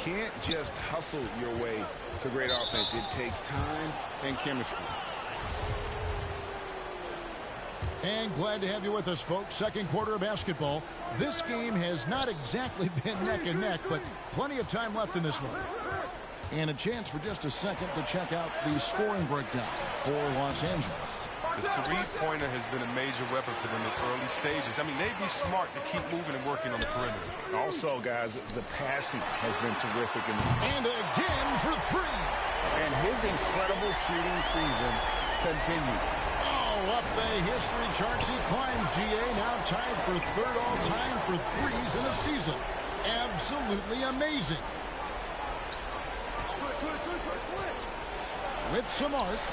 can't just hustle your way to great offense. It takes time and chemistry. And glad to have you with us, folks. Second quarter of basketball. This game has not exactly been neck and neck, but plenty of time left in this one. And a chance for just a second to check out the scoring breakdown for Los Angeles. The three-pointer has been a major weapon for them in early stages. I mean, they'd be smart to keep moving and working on the perimeter. Also, guys, the passing has been terrific. And again for three. And his incredible shooting season continues. Oh, up the history charts he climbs, GA. Now tied for third all-time for threes in a season. Absolutely amazing. With some arc,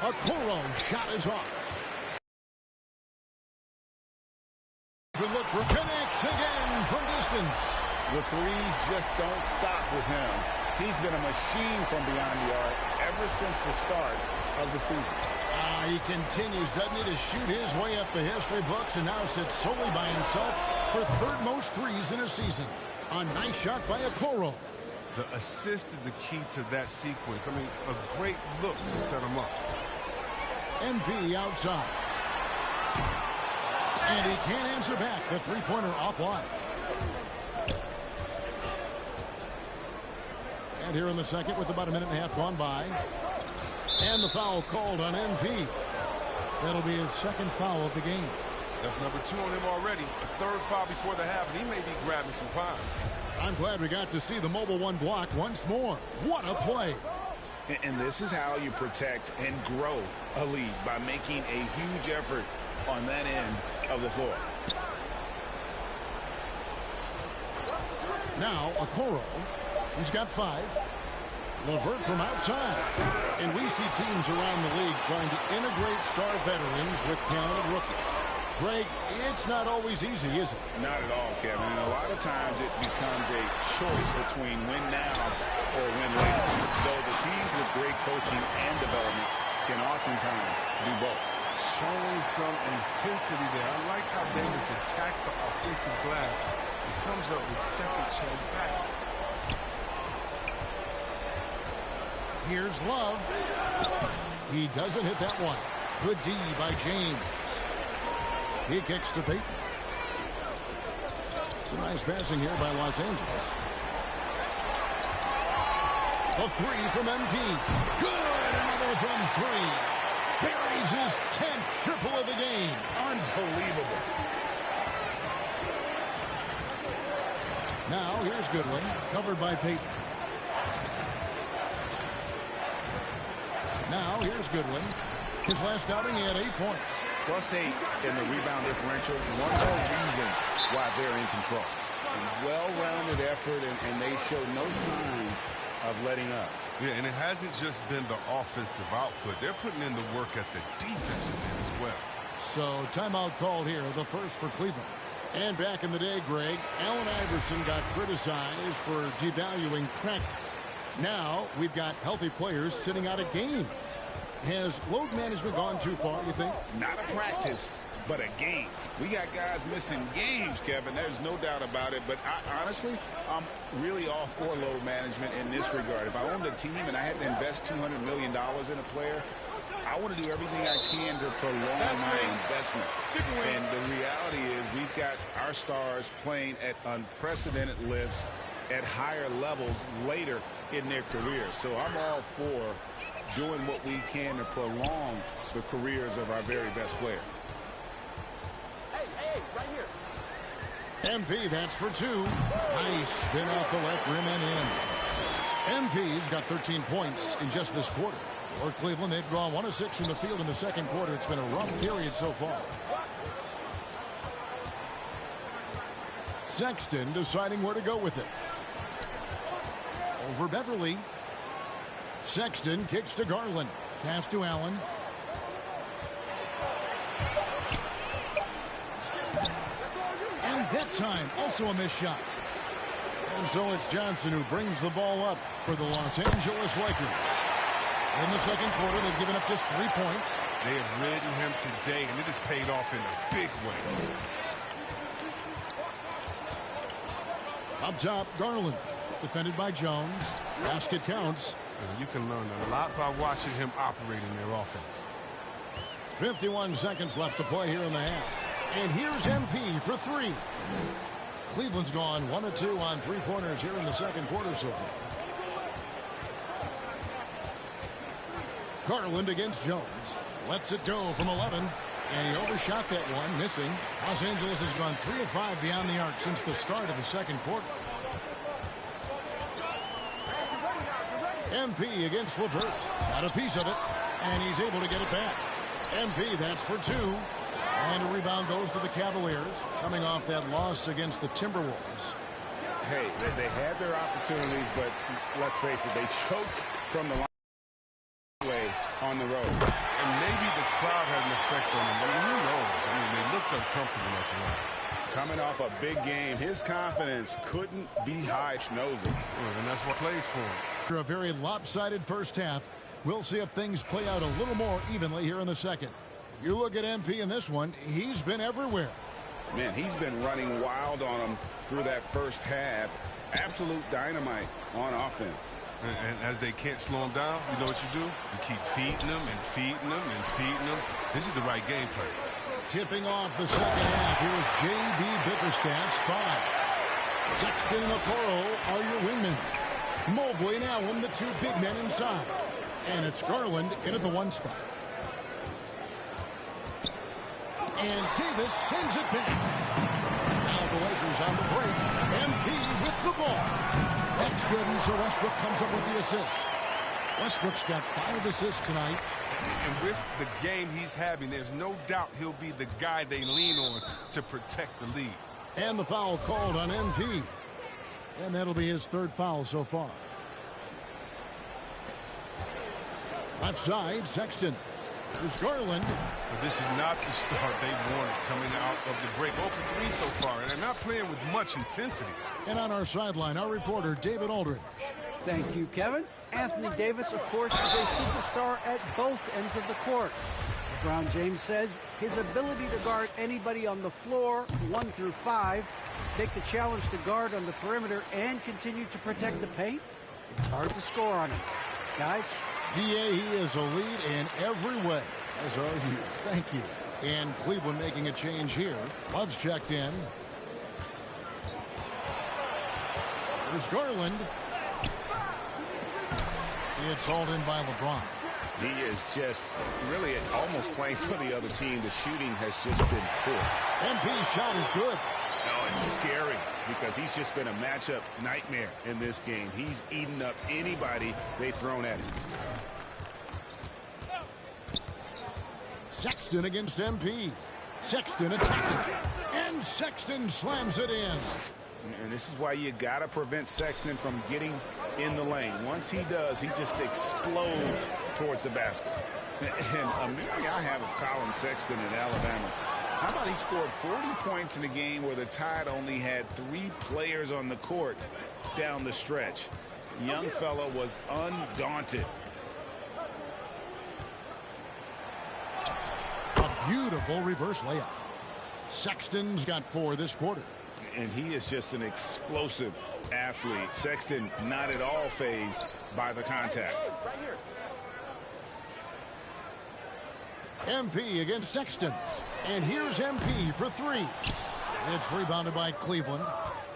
Okoro shot is off. Good look for connects again from distance. The threes just don't stop with him. He's been a machine from beyond the arc ever since the start of the season. He continues, doesn't he, to shoot his way up the history books and now sits solely by himself for third most threes in a season. A nice shot by Okoro. The assist is the key to that sequence. I mean, a great look to set him up. MP outside. And he can't answer back. The three-pointer offline. And here in the second with about a minute and a half gone by. And the foul called on MP. That'll be his second foul of the game. That's number 2 on him already. A third foul before the half, and he may be grabbing some time. I'm glad we got to see the mobile one block once more. What a play. And this is how you protect and grow a lead, by making a huge effort on that end of the floor. Now, Okoro. He's got 5. LeVert from outside. And we see teams around the league trying to integrate star veterans with talented rookies. Greg, it's not always easy, is it? Not at all, Kevin. And a lot of times it becomes a choice between win now or win later. Though the teams with great coaching and development can oftentimes do both. Showing some intensity there. I like how Davis attacks the offensive glass and comes up with second chance baskets. Here's Love. He doesn't hit that one. Good D by James. He kicks to Payton. Some nice passing here by Los Angeles. A 3 from MP. Good. Another from 3. Buries his 10th triple of the game. Unbelievable. Now here's Goodwin, covered by Payton. Now here's Goodwin. His last outing, he had 8 points. +8 in the rebound differential. One more reason why they're in control. Well-rounded effort, and they show no signs of letting up. Yeah, and it hasn't just been the offensive output. They're putting in the work at the defensive end as well. So timeout called here, the first for Cleveland. And back in the day, Greg, Allen Iverson got criticized for devaluing practice. Now we've got healthy players sitting out of games. Has load management gone too far, you think? Not a practice, but a game. We got guys missing games, Kevin. There's no doubt about it. But honestly, I'm really all for load management in this regard. If I owned a team and I had to invest $200 million in a player, I want to do everything I can to prolong my investment. And the reality is we've got our stars playing at unprecedented lifts at higher levels later in their careers. So I'm all for doing what we can to prolong the careers of our very best players. Hey, right here. MP, that's for 2. Nice spin off the left rim and in. MP's got 13 points in just this quarter. For Cleveland, they've drawn 1 of 6 from the field in the second quarter. It's been a rough period so far. Sexton deciding where to go with it. Over Beverly. Sexton kicks to Garland. Pass to Allen. And that time, also a missed shot. And so it's Johnson who brings the ball up for the Los Angeles Lakers. In the second quarter, they've given up just 3 points. They have ridden him today, and it has paid off in a big way. Up top, Garland. Defended by Jones. Basket counts. You can learn a lot by watching him operate in their offense. 51 seconds left to play here in the half. And here's MP for three. Cleveland's gone 1 of 2 on three-pointers here in the second quarter so far. Garland against Jones. Lets it go from 11. And he overshot that one, missing. Los Angeles has gone 3 of 5 beyond the arc since the start of the second quarter. MP against LeVert. Got a piece of it, and he's able to get it back. MP, that's for 2. And a rebound goes to the Cavaliers, coming off that loss against the Timberwolves. Hey, they had their opportunities, but let's face it, they choked from the line on the road. And maybe the crowd had an effect on them. I mean, who knows? I mean, they looked uncomfortable at the line. Coming off a big game, his confidence couldn't be high. Knows it. And that's what plays for him. After a very lopsided first half, we'll see if things play out a little more evenly here in the second. You look at MP in this one, he's been everywhere. Man, he's been running wild on them through that first half. Absolute dynamite on offense. And as they can't slow him down, you know what you do? You keep feeding them and feeding them and feeding them. This is the right game plan. Tipping off the second half, here's J.B. Bickerstaff's 5. Sexton and Okoro are your wingmen. Mobley and Allen, the 2 big men inside. And it's Garland in at the 1 spot. And Davis sends it back. Now the Lakers on the break. MP with the ball. That's good, and so Westbrook comes up with the assist. Westbrook's got 5 assists tonight. And with the game he's having, there's no doubt he'll be the guy they lean on to protect the lead. And the foul called on MP. And that'll be his 3rd foul so far. Left side, Sexton. There's Garland. But this is not the start they wanted coming out of the break. 0 for 3 so far, and they're not playing with much intensity. And on our sideline, our reporter, David Aldridge. Thank you, Kevin. Anthony Davis, of course, is a superstar at both ends of the court. As Ron James says, his ability to guard anybody on the floor, 1 through 5, take the challenge to guard on the perimeter, and continue to protect the paint, it's hard to score on him. Guys? DA, he is a lead in every way, as are you. Thank you. And Cleveland making a change here. Love's checked in. There's Garland. It's hauled in by LeBron. He is just really almost playing for the other team. The shooting has just been poor. MP's shot is good. Oh, it's scary because he's just been a matchup nightmare in this game. He's eaten up anybody they've thrown at him. Sexton against MP. Sexton attacking. And Sexton slams it in. And this is why you got to prevent Sexton from getting in the lane. Once he does, he just explodes towards the basket. And a memory I have of Colin Sexton at Alabama. How about he scored 40 points in a game where the Tide only had 3 players on the court down the stretch. Young fella was undaunted. A beautiful reverse layup. Sexton's got 4 this quarter. And he is just an explosive athlete. Sexton not at all fazed by the contact. MP against Sexton. And here's MP for 3. It's rebounded by Cleveland.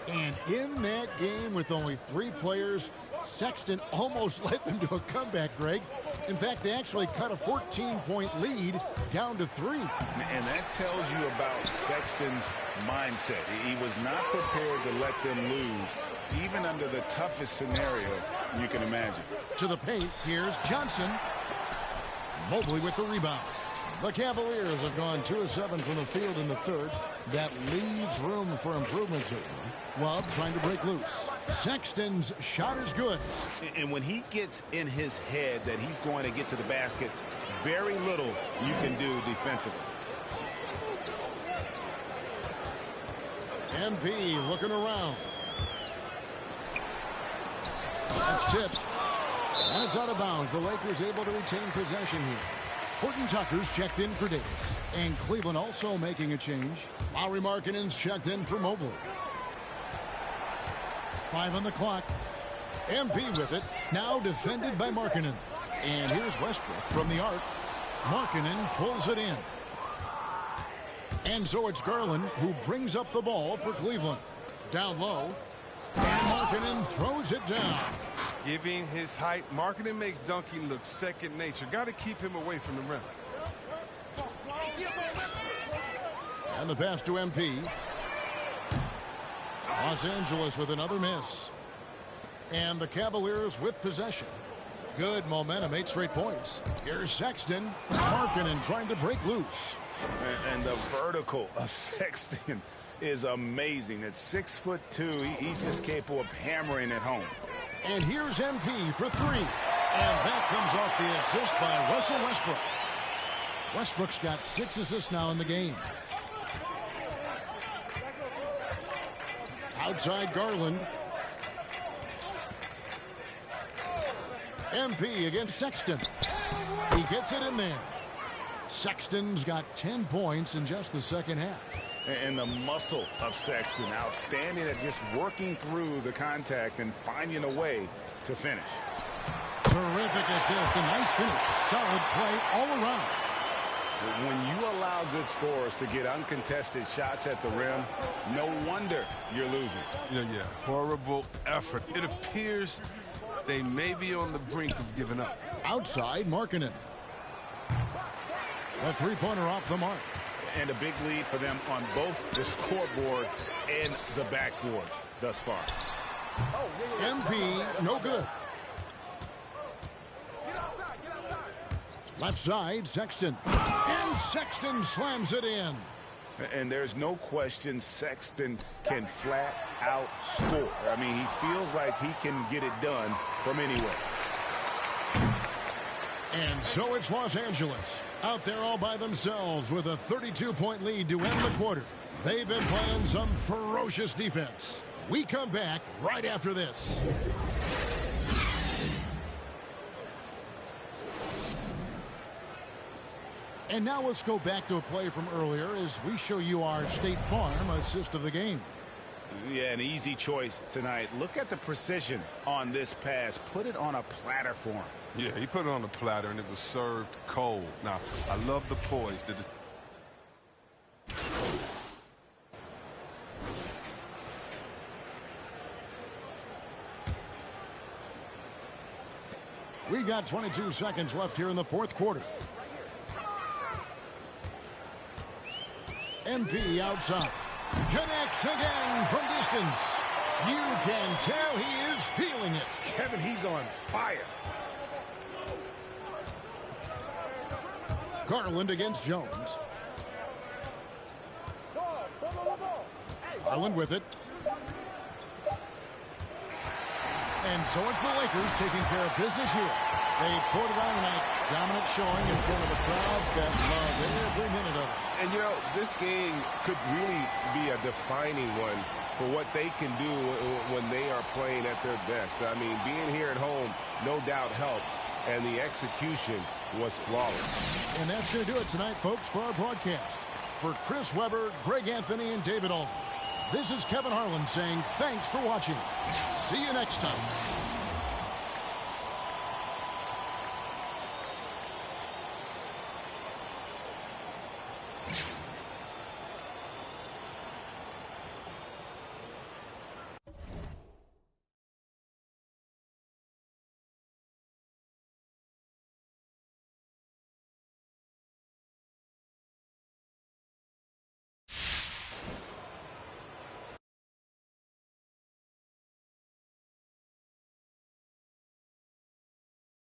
And in that game with only 3 players, Sexton almost led them to a comeback, Greg. In fact, they actually cut a 14-point lead down to 3. And that tells you about Sexton's mindset. He was not prepared to let them lose, even under the toughest scenario you can imagine. To the paint, here's Johnson. Mobley with the rebound. The Cavaliers have gone 2 of 7 from the field in the 3rd. That leaves room for improvement, certainly. Love trying to break loose. Sexton's shot is good. And when he gets in his head that he's going to get to the basket, very little you can do defensively. MP looking around. That's tipped. And it's out of bounds. The Lakers able to retain possession here. Horton Tucker's checked in for Davis. And Cleveland also making a change. Lauri Markkanen's checked in for Mobley. 5 on the clock. MP with it. Now defended by Markkanen. And here's Westbrook from the arc. Markkanen pulls it in. And so it's Garland who brings up the ball for Cleveland. Down low. And Markkanen throws it down. Giving his height, Markkanen makes dunking look second nature. Got to keep him away from the rim. And the pass to MP. Los Angeles with another miss. And the Cavaliers with possession. Good momentum, 8 straight points. Here's Sexton. Markkanen trying to break loose. And the vertical of Sexton is amazing. At 6'2", he's just capable of hammering it home. And here's MP for 3. And that comes off the assist by Russell Westbrook. Westbrook's got 6 assists now in the game. Outside Garland. MP against Sexton. He gets it in there. Sexton's got 10 points in just the second half. And the muscle of Sexton, outstanding at just working through the contact and finding a way to finish. Terrific assist, a nice finish. Solid play all around. When you allow good scorers to get uncontested shots at the rim, no wonder you're losing. Yeah. Horrible effort. It appears they may be on the brink of giving up. Outside, Markkanen. A three-pointer off the mark. And a big lead for them on both the scoreboard and the backboard thus far. MP, no good. Left side, Sexton. And Sexton slams it in. And there's no question Sexton can flat out score. I mean, he feels like he can get it done from anywhere. And so it's Los Angeles out there all by themselves with a 32-point lead to end the quarter. They've been playing some ferocious defense. We come back right after this. And now let's go back to a play from earlier as we show you our State Farm assist of the game. Yeah, an easy choice tonight. Look at the precision on this pass. Put it on a platter for him. Yeah, he put it on a platter and it was served cold. Now, I love the poise. We got 22 seconds left here in the fourth quarter. MP outside. Connects again from distance. You can tell he is feeling it. Kevin, he's on fire. Garland against Jones. Garland with it. And so it's the Lakers taking care of business here. They poured it on tonight. Dominant showing in front of a crowd that loved every minute of it. And, you know, this game could really be a defining one for what they can do when they are playing at their best. I mean, being here at home no doubt helps, and the execution was flawless. And that's going to do it tonight, folks, for our broadcast. For Chris Webber, Greg Anthony, and David Aldridge, this is Kevin Harlan saying thanks for watching. See you next time.